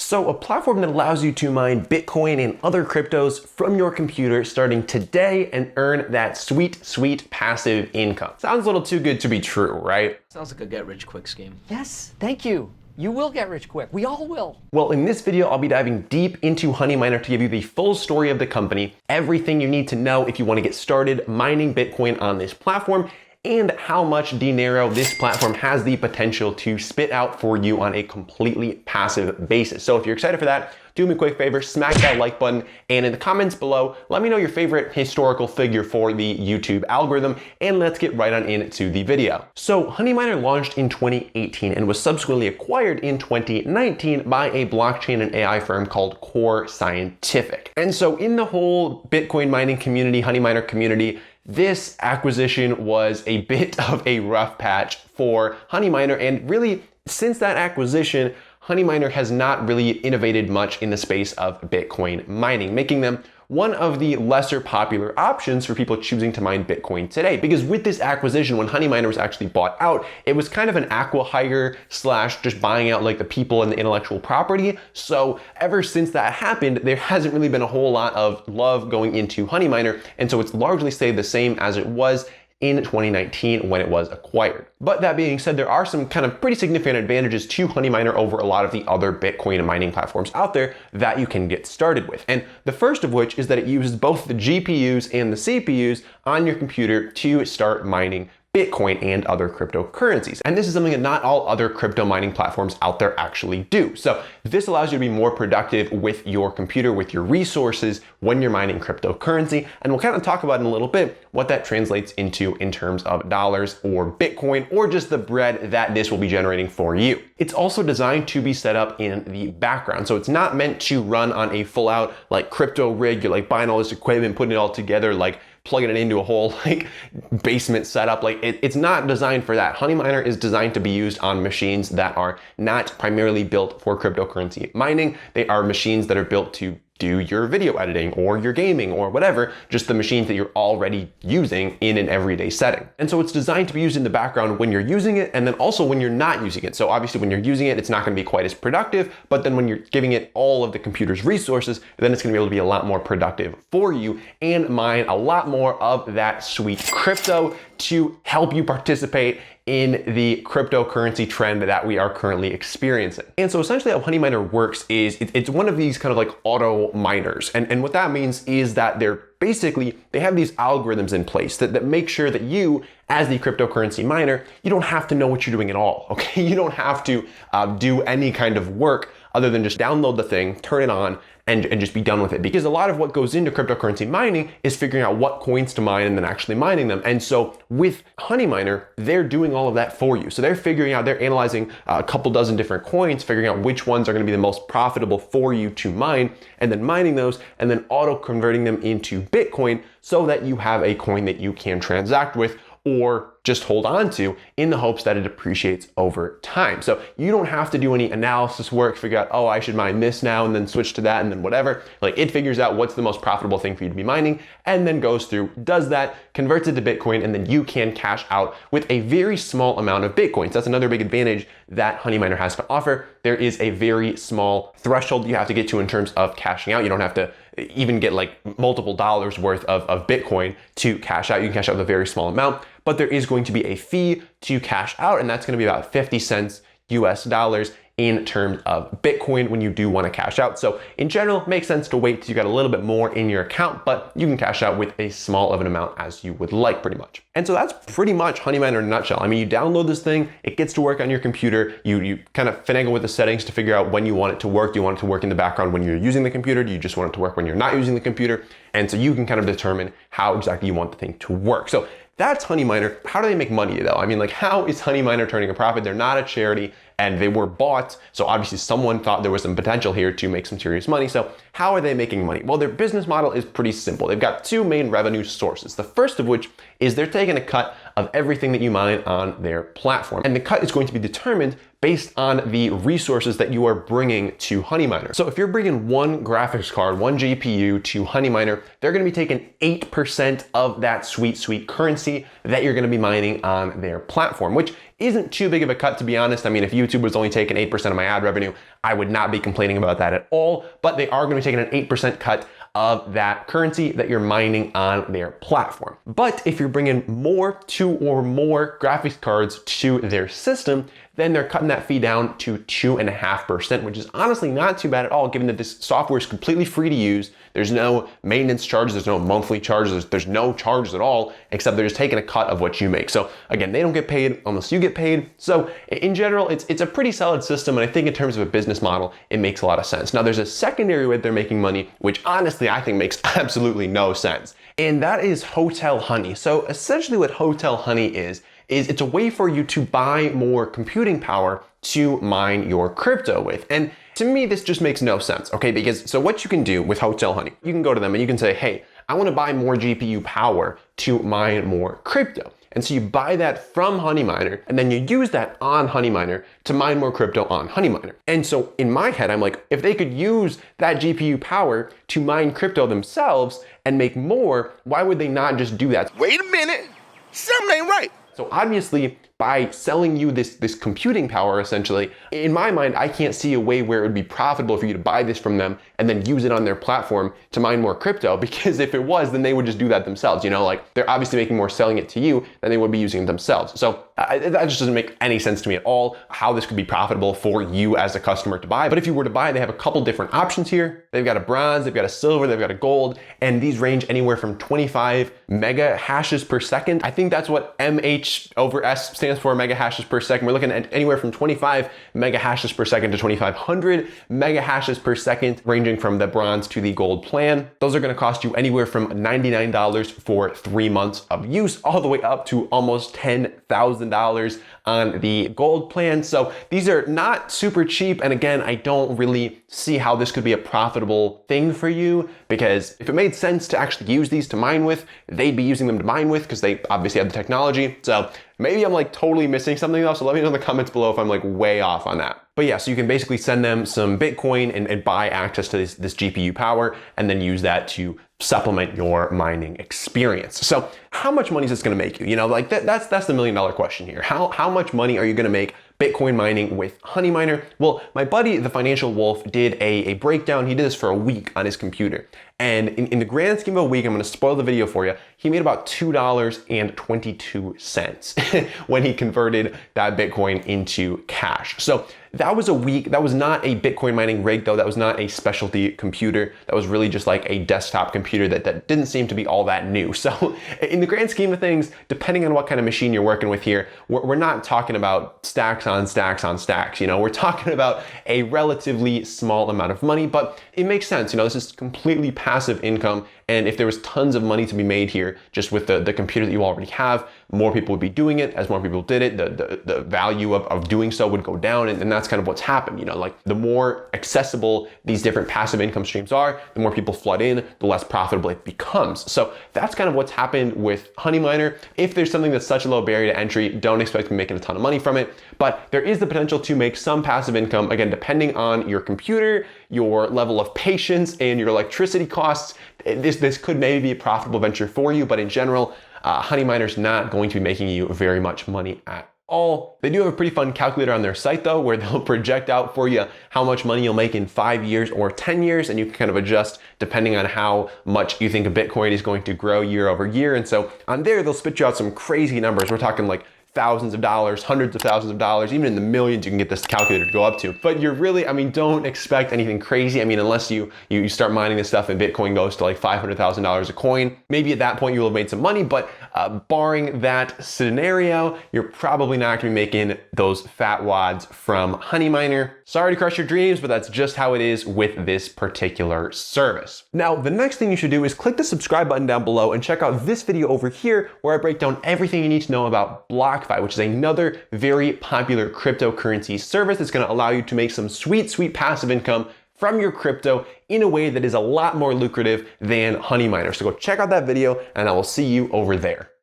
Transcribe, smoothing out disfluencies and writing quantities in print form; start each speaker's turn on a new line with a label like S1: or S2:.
S1: So a platform that allows you to mine Bitcoin and other cryptos from your computer starting today and earn that sweet, sweet passive income. Sounds a little too good to be true, right?
S2: Sounds like a get-rich-quick scheme.
S3: Yes, thank you. You will get rich quick. We all will.
S1: Well, in this video, I'll be diving deep into Honeyminer to give you the full story of the company, everything you need to know if you want to get started mining Bitcoin on this platform, and how much dinero this platform has the potential to spit out for you on a completely passive basis. So if you're excited for that, do me a quick favor, smack that like button, and in the comments below, let me know your favorite historical figure for the YouTube algorithm, and let's get right on into the video. So Honeyminer launched in 2018 and was subsequently acquired in 2019 by a blockchain and AI firm called Core Scientific. And so in the whole Bitcoin mining community, Honeyminer community, this acquisition was a bit of a rough patch for Honeyminer, and really since that acquisition, Honeyminer has not really innovated much in the space of Bitcoin mining, making them one of the lesser popular options for people choosing to mine Bitcoin today. Because with this acquisition, when Honeyminer was actually bought out, it was kind of an acqui-hire slash just buying out like the people and the intellectual property. So ever since that happened, there hasn't really been a whole lot of love going into Honeyminer. And so it's largely stayed the same as it was in 2019 when it was acquired. But that being said, there are some kind of pretty significant advantages to Honeyminer over a lot of the other Bitcoin mining platforms out there that you can get started with. And the first of which is that it uses both the GPUs and the CPUs on your computer to start mining Bitcoin and other cryptocurrencies. And this is something that not all other crypto mining platforms out there actually do. So this allows you to be more productive with your computer, with your resources when you're mining cryptocurrency. And we'll kind of talk about in a little bit what that translates into in terms of dollars or Bitcoin or just the bread that this will be generating for you. It's also designed to be set up in the background. So it's not meant to run on a full out like crypto rig. You're like buying all this equipment, putting it all together, like plugging it into a whole like basement setup. Like it's not designed for that. Honeyminer is designed to be used on machines that are not primarily built for cryptocurrency mining. They are machines that are built to do your video editing or your gaming or whatever, just the machines that you're already using in an everyday setting. And so it's designed to be used in the background when you're using it and then also when you're not using it. So obviously when you're using it, it's not gonna be quite as productive, but then when you're giving it all of the computer's resources, then it's gonna be able to be a lot more productive for you and mine a lot more of that sweet crypto to help you participate in the cryptocurrency trend that we are currently experiencing. And so essentially how Honeyminer works is it's one of these kind of like auto miners. And what that means is that they have these algorithms in place that make sure that you, as the cryptocurrency miner, you don't have to know what you're doing at all, okay? You don't have to do any kind of work other than just download the thing, turn it on, and just be done with it. Because a lot of what goes into cryptocurrency mining is figuring out what coins to mine and then actually mining them. And so with Honeyminer, they're doing all of that for you. So they're analyzing a couple dozen different coins, figuring out which ones are gonna be the most profitable for you to mine, and then mining those, and then auto converting them into Bitcoin so that you have a coin that you can transact with or just hold on to in the hopes that it appreciates over time. So you don't have to do any analysis work, figure out, oh, I should mine this now and then switch to that and then whatever. Like it figures out what's the most profitable thing for you to be mining and then goes through, does that, converts it to Bitcoin, and then you can cash out with a very small amount of Bitcoins. That's another big advantage that Honeyminer has to offer. There is a very small threshold you have to get to in terms of cashing out. You don't have to even get like multiple dollars worth of Bitcoin to cash out. You can cash out with a very small amount, but there is going to be a fee to cash out, and that's going to be about 50 cents US dollars in terms of Bitcoin when you do want to cash out. So in general, it makes sense to wait till you got a little bit more in your account, but you can cash out with a small of an amount as you would like pretty much. And so that's pretty much Honeyminer in a nutshell. I mean, you download this thing, it gets to work on your computer, you kind of finagle with the settings to figure out when you want it to work. Do you want it to work in the background when you're using the computer? Do you just want it to work when you're not using the computer? And so you can kind of determine how exactly you want the thing to work. So that's Honeyminer. How do they make money though? I mean, like how is Honeyminer turning a profit? They're not a charity and they were bought. So obviously someone thought there was some potential here to make some serious money. So how are they making money? Well, their business model is pretty simple. They've got two main revenue sources. The first of which is they're taking a cut of everything that you mine on their platform. And the cut is going to be determined based on the resources that you are bringing to Honeyminer. So if you're bringing one graphics card, one GPU to Honeyminer, they're gonna be taking 8% of that sweet, sweet currency that you're gonna be mining on their platform, which isn't too big of a cut, to be honest. I mean, if YouTube was only taking 8% of my ad revenue, I would not be complaining about that at all, but they are going to be taking an 8% cut of that currency that you're mining on their platform. But if you're bringing two or more graphics cards to their system, then they're cutting that fee down to 2.5%, which is honestly not too bad at all, given that this software is completely free to use. There's no maintenance charges, there's no monthly charges, there's no charges at all, except they're just taking a cut of what you make. So again, they don't get paid unless you get paid. So in general, it's a pretty solid system, and I think in terms of a business model, it makes a lot of sense. Now there's a secondary way they're making money, which honestly I think makes absolutely no sense, and that is Hotel Honey. So essentially what Hotel Honey is it's a way for you to buy more computing power to mine your crypto with. And to me, this just makes no sense, okay? Because so what you can do with Hotel Honey, you can go to them and you can say, hey, I want to buy more GPU power to mine more crypto. And so you buy that from Honeyminer, and then you use that on Honeyminer to mine more crypto on Honeyminer. And so in my head, I'm like, if they could use that GPU power to mine crypto themselves and make more, why would they not just do that?
S2: Wait a minute, something ain't right.
S1: So obviously, by selling you this computing power, essentially, in my mind, I can't see a way where it would be profitable for you to buy this from them and then use it on their platform to mine more crypto, because if it was, then they would just do that themselves. You know, like they're obviously making more selling it to you than they would be using it themselves. So that just doesn't make any sense to me at all, how this could be profitable for you as a customer to buy. But if you were to buy, they have a couple different options here. They've got a bronze, they've got a silver, they've got a gold, and these range anywhere from 25 mega hashes per second. I think that's what MH/S stands for, mega hashes per second. We're looking at anywhere from 25 mega hashes per second to 2,500 mega hashes per second, ranging from the bronze to the gold plan. Those are going to cost you anywhere from $99 for 3 months of use, all the way up to almost $10,000 on the gold plan. So these are not super cheap. And again, I don't really see how this could be a profitable thing for you, because if it made sense to actually use these to mine with, they'd be using them to mine with, because they obviously have the technology. So maybe I'm like totally missing something though. So let me know in the comments below if I'm like way off on that. But yeah, so you can basically send them some Bitcoin and buy access to this GPU power, and then use that to supplement your mining experience. So how much money is this going to make you? You know, like that's the $1 million question here. How much money are you going to make Bitcoin mining with Honeyminer? Well, my buddy, the Financial Wolf, did a breakdown. He did this for a week on his computer. And in the grand scheme of a week, I'm going to spoil the video for you, he made about $2.22 when he converted that Bitcoin into cash. So that was a week. That was not a Bitcoin mining rig though. That was not a specialty computer. That was really just like a desktop computer that didn't seem to be all that new. So in the grand scheme of things, depending on what kind of machine you're working with here, we're not talking about stacks on stacks on stacks. You know, we're talking about a relatively small amount of money, but it makes sense. You know, this is completely passive income. And if there was tons of money to be made here, just with the computer that you already have, more people would be doing it. As more people did it, the value of doing so would go down. And that's kind of what's happened. You know, like the more accessible these different passive income streams are, the more people flood in, the less profitable it becomes. So that's kind of what's happened with Honeyminer. If there's something that's such a low barrier to entry, don't expect to be making a ton of money from it. But there is the potential to make some passive income, again, depending on your computer, your level of patience, and your electricity costs. This could maybe be a profitable venture for you, but in general, Honeyminer's not going to be making you very much money at all. They do have a pretty fun calculator on their site though, where they'll project out for you how much money you'll make in 5 years or 10 years, and you can kind of adjust depending on how much you think a Bitcoin is going to grow year over year. And so on there, they'll spit you out some crazy numbers. We're talking like thousands of dollars, hundreds of thousands of dollars, even in the millions you can get this calculator to go up to. But you're really, I mean, don't expect anything crazy. I mean, unless you start mining this stuff and Bitcoin goes to like $500,000 a coin, maybe at that point you will have made some money, but barring that scenario, you're probably not gonna be making those fat wads from Honeyminer. Sorry to crush your dreams, but that's just how it is with this particular service. Now, the next thing you should do is click the subscribe button down below and check out this video over here, where I break down everything you need to know about BlockFi, which is another very popular cryptocurrency service that's going to allow you to make some sweet passive income from your crypto in a way that is a lot more lucrative than Honeyminer. So go check out that video, and I will see you over there.